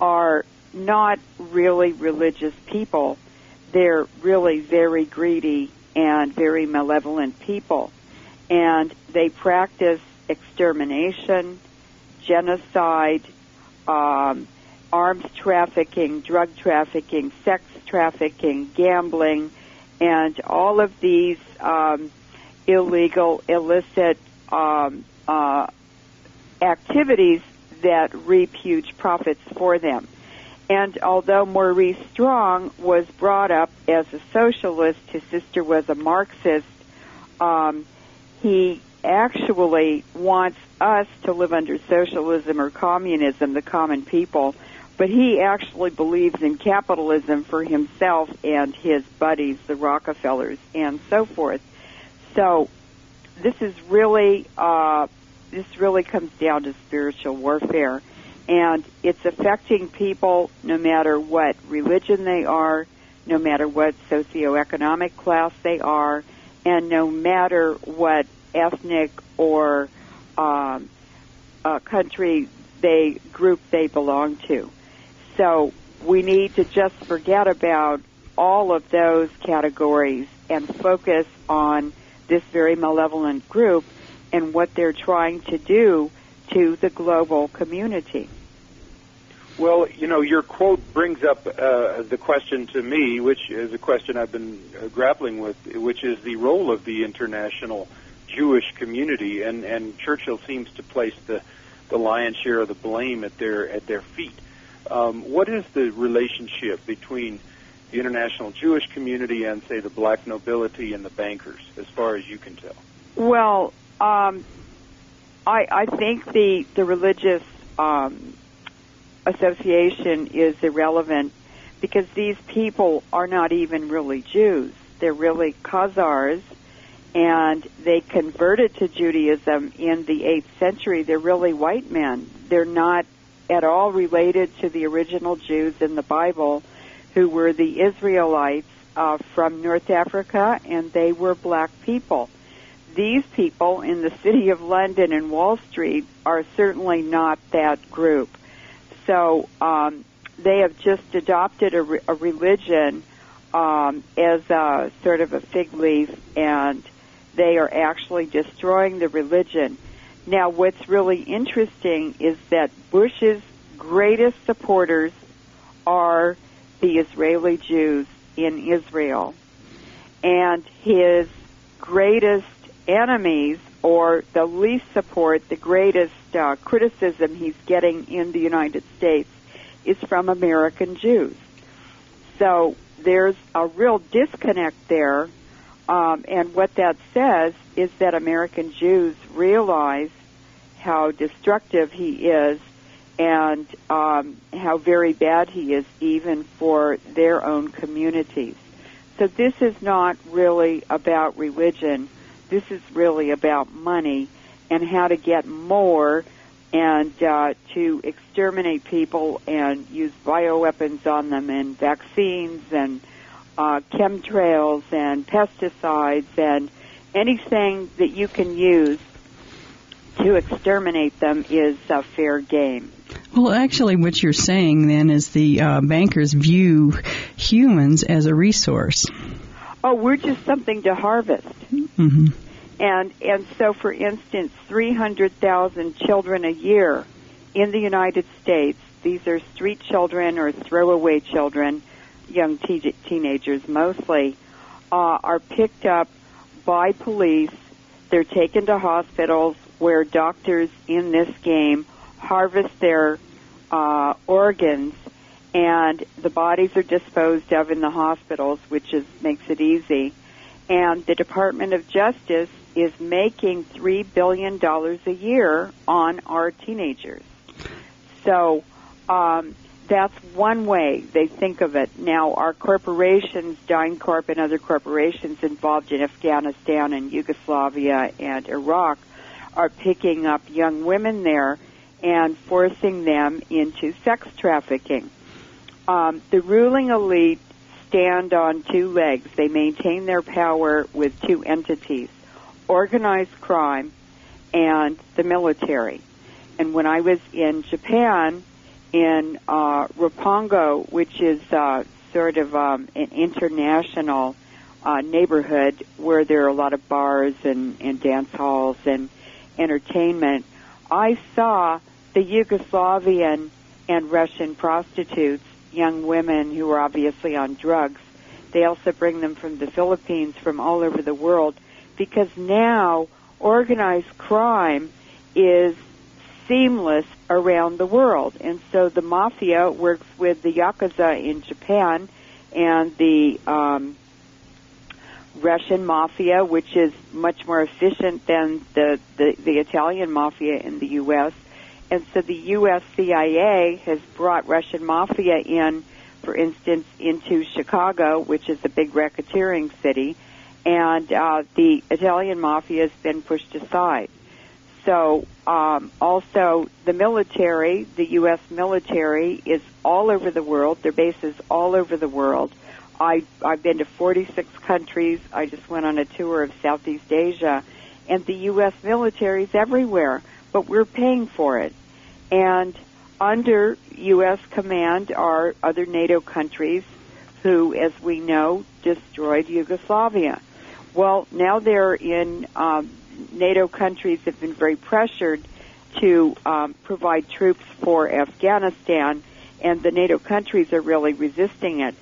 are not really religious people. They're really very greedy and very malevolent people. And they practice extermination, genocide, arms trafficking, drug trafficking, sex trafficking, gambling, and all of these illegal, illicit activities that reap huge profits for them. And although Maurice Strong was brought up as a socialist, his sister was a Marxist, he actually wants us to live under socialism or communism, the common people, but he actually believes in capitalism for himself and his buddies, the Rockefellers, and so forth. So this really comes down to spiritual warfare, and it's affecting people no matter what religion they are, no matter what socioeconomic class they are, and no matter what ethnic or country group they belong to. So we need to just forget about all of those categories and focus on this very malevolent group and what they're trying to do to the global community. Well, your quote brings up the question to me, which is a question I've been grappling with, which is the role of the international Jewish community, and Churchill seems to place the lion's share of the blame at their feet. What is the relationship between the international Jewish community and, say, the black nobility and the bankers, as far as you can tell? Well, I think the religious association is irrelevant because these people are not even really Jews. They're really Khazars, and they converted to Judaism in the 8th century. They're really white men. They're not at all related to the original Jews in the Bible, who were the Israelites from North Africa, and they were black people. These people in the city of London and Wall Street are certainly not that group. So they have just adopted a religion as a sort of a fig leaf, and they are actually destroying the religion. Now, what's really interesting is that Bush's greatest supporters are the Israeli Jews in Israel, and his greatest enemies, or the least support, the greatest criticism he's getting in the United States is from American Jews. So there's a real disconnect there, and what that says is that American Jews realize how destructive he is and how very bad he is even for their own communities. So this is not really about religion. This is really about money and how to get more and to exterminate people and use bioweapons on them and vaccines and chemtrails and pesticides and anything that you can use to exterminate them is fair game. Well, actually, what you're saying then is the bankers view humans as a resource. Oh, we're just something to harvest. Mm-hmm. And so, for instance, 300,000 children a year in the United States, these are street children or throwaway children, young teenagers mostly, are picked up by police. They're taken to hospitals where doctors in this game harvest their organs, and the bodies are disposed of in the hospitals, which makes it easy. And the Department of Justice is making $3 billion a year on our teenagers. So that's one way they think of it. Now, our corporations, DynCorp and other corporations involved in Afghanistan and Yugoslavia and Iraq, are picking up young women there and forcing them into sex trafficking. The ruling elite stand on two legs. They maintain their power with two entities, organized crime and the military. And when I was in Japan in Rapongo, which is sort of an international neighborhood where there are a lot of bars and dance halls and entertainment, I saw the Yugoslavian and Russian prostitutes, young women who were obviously on drugs. They also bring them from the Philippines, from all over the world, because now organized crime is seamless around the world. And so the mafia works with the Yakuza in Japan and the Russian mafia, which is much more efficient than the Italian mafia in the U.S. And so the U.S. CIA has brought Russian mafia in, for instance, into Chicago, which is a big racketeering city, and the Italian mafia has been pushed aside. So also the military, the U.S. military, is all over the world. Their bases all over the world. I've been to 46 countries. I just went on a tour of Southeast Asia, and the U.S. military is everywhere, but we're paying for it. And under U.S. command are other NATO countries who, as we know, destroyed Yugoslavia. Well, now they're in NATO countries have been very pressured to provide troops for Afghanistan, and the NATO countries are really resisting it.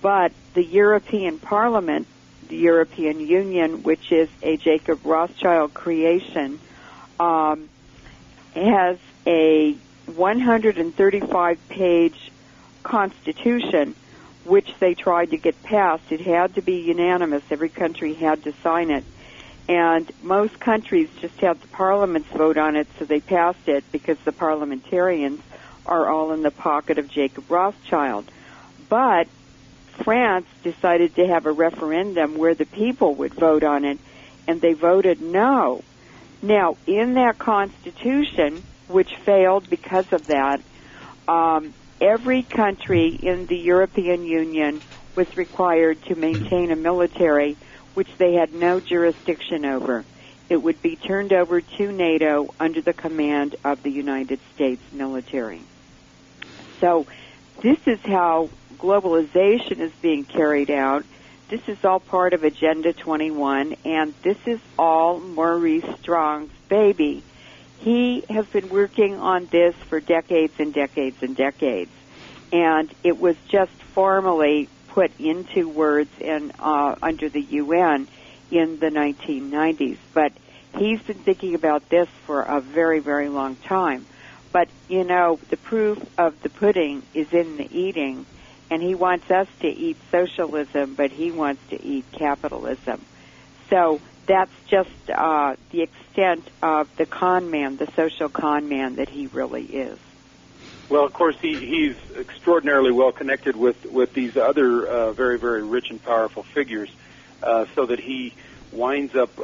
But the European Parliament, the European Union, which is a Jacob Rothschild creation, has a 135-page constitution, which they tried to get passed. It had to be unanimous. Every country had to sign it. And most countries just have the parliaments vote on it, so they passed it because the parliamentarians are all in the pocket of Jacob Rothschild. But France decided to have a referendum where the people would vote on it, and they voted no. Now, in that constitution, which failed because of that, every country in the European Union was required to maintain a military which they had no jurisdiction over. It would be turned over to NATO under the command of the United States military. So this is how globalization is being carried out. This is all part of Agenda 21, and this is all Maurice Strong's baby. He has been working on this for decades and decades and decades, and it was just formally put into words in under the UN in the 1990s. But he's been thinking about this for a very, very long time. But, you know, the proof of the pudding is in the eating, and he wants us to eat socialism, but he wants to eat capitalism. So that's just the extent of the con man, the social con man that he really is. Well, of course, he's extraordinarily well connected with these other very, very rich and powerful figures, so that he winds up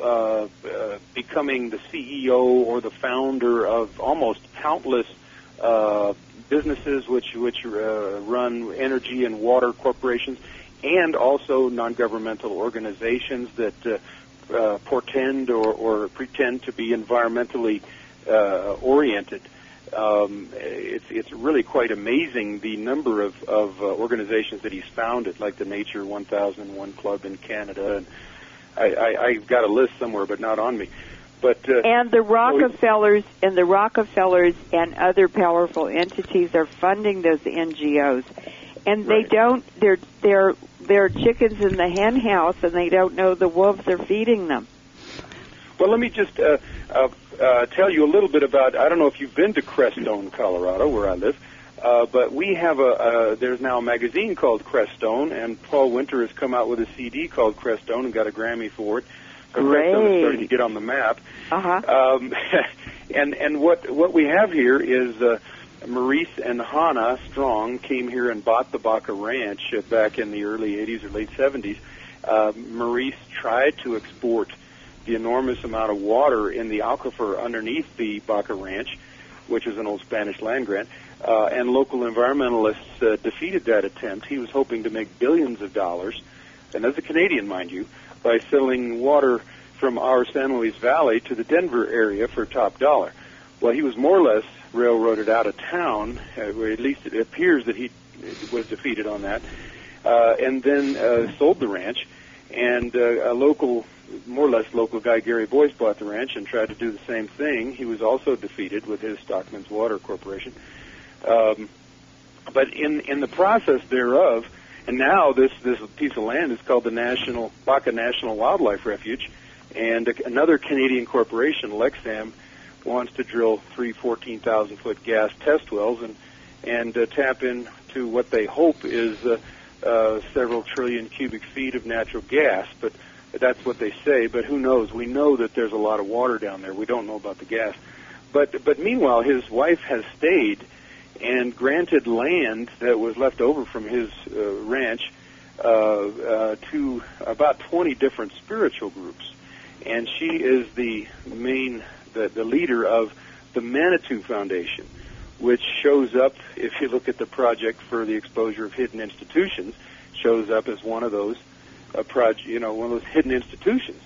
becoming the CEO or the founder of almost countless businesses which run energy and water corporations, and also non-governmental organizations that portend or pretend to be environmentally oriented. It's really quite amazing the number of organizations that he's founded, like the Nature 1001 Club in Canada, and I've got a list somewhere, but not on me. But and the Rockefellers and other powerful entities are funding those NGOs, and they don't. They're chickens in the hen house, and they don't know the wolves are feeding them. Well, let me just tell you a little bit about. I don't know if you've been to Crestone, Colorado, where I live, but we have there's now a magazine called Crestone, and Paul Winter has come out with a CD called Crestone and got a Grammy for it. So Crestone is starting to get on the map. And what we have here is Maurice and Hannah Strong came here and bought the Baca Ranch back in the early 80s or late 70s. Maurice tried to export the enormous amount of water in the aquifer underneath the Baca Ranch, which is an old Spanish land grant, and local environmentalists defeated that attempt. He was hoping to make billions of dollars, and as a Canadian, mind you, by selling water from our San Luis Valley to the Denver area for top dollar. Well, he was more or less railroaded out of town, or at least it appears that he was defeated on that, and then sold the ranch. And a local, more or less local guy, Gary Boyce, bought the ranch and tried to do the same thing. He was also defeated with his Stockman's Water Corporation. But in the process thereof, and now this piece of land is called the Baca National Wildlife Refuge, and another Canadian corporation, Lexam, wants to drill 3 14,000-foot gas test wells and tap into what they hope is several trillion cubic feet of natural gas. But that's what they say. But who knows? We know that there's a lot of water down there. We don't know about the gas. But meanwhile, his wife has stayed and granted land that was left over from his ranch to about 20 different spiritual groups. And she is the leader of the Manitou Foundation, which shows up, if you look at the project for the exposure of hidden institutions, shows up as one of those one of those hidden institutions.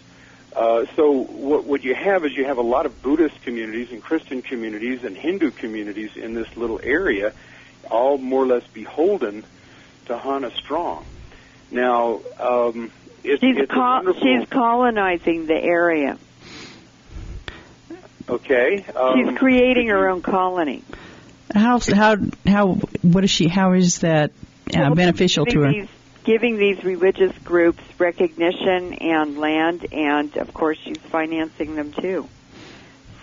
So what you have is you have a lot of Buddhist communities and Christian communities and Hindu communities in this little area, all more or less beholden to Hannah Strong. Now, she's colonizing the area. Okay. She's creating her own colony. How is that beneficial to her? Giving these religious groups recognition and land, and of course she's financing them too.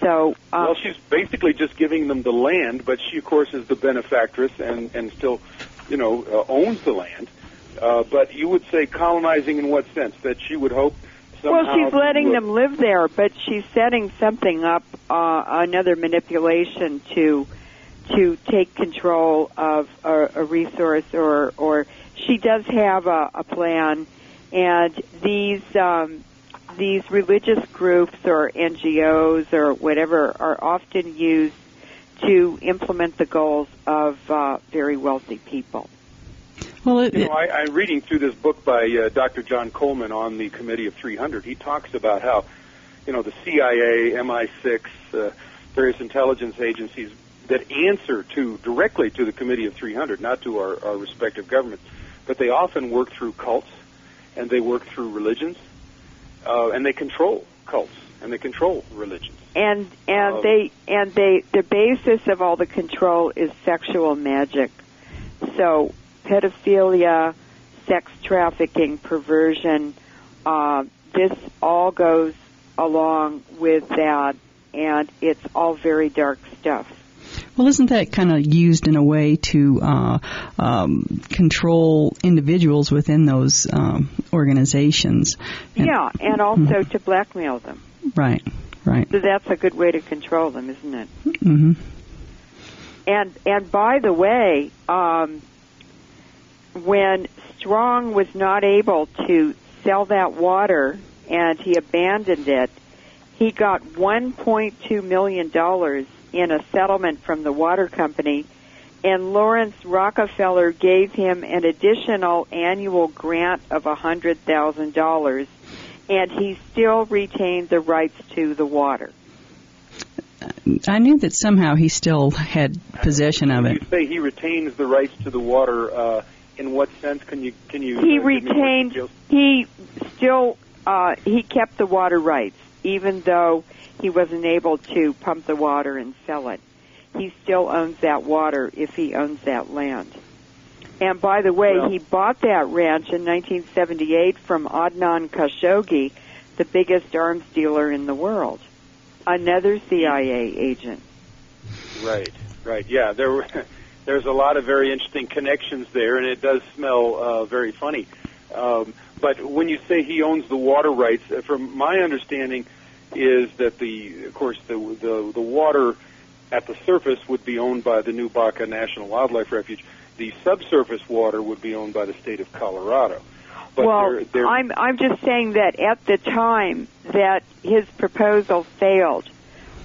So, well, she's basically just giving them the land, but she, of course, is the benefactress and still, owns the land. But you would say colonizing in what sense? That she would hope somehow... Well, she's letting them live there, but she's setting something up, another manipulation to take control of a resource, or she does have a plan, and these religious groups or NGOs or whatever are often used to implement the goals of very wealthy people. Well, I'm reading through this book by Dr. John Coleman on the Committee of 300. He talks about how, the CIA, MI6, various intelligence agencies that answer directly to the Committee of 300, not to our respective governments, but they often work through cults, and they work through religions, and they control cults, and they control religions. And the basis of all the control is sexual magic. So pedophilia, sex trafficking, perversion, this all goes along with that, and it's all very dark stuff. Well, isn't that kind of used in a way to control individuals within those organizations? Yeah, and also to blackmail them. Right. So that's a good way to control them, isn't it? Mm-hmm. And by the way, when Strong was not able to sell that water and he abandoned it, he got $1.2 million in a settlement from the water company, and Lawrence Rockefeller gave him an additional annual grant of $100,000, and he still retained the rights to the water. I knew that somehow he still had possession of it. You say he retains the rights to the water. In what sense? Can you? He retained. He still. He kept the water rights, even though he wasn't able to pump the water and sell it. He still owns that water if he owns that land. And by the way, he bought that ranch in 1978 from Adnan Khashoggi, the biggest arms dealer in the world, another CIA agent. Right. Yeah, there's a lot of very interesting connections there, and it does smell very funny. But when you say he owns the water rights, from my understanding, is that the water at the surface would be owned by the new Baca National Wildlife Refuge. The subsurface water would be owned by the state of Colorado. But I'm just saying that at the time that his proposal failed,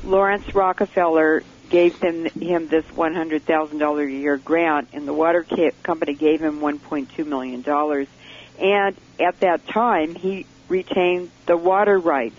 Lawrence Rockefeller gave him this $100,000 a year grant, and the water company gave him $1.2 million. And at that time, he retained the water rights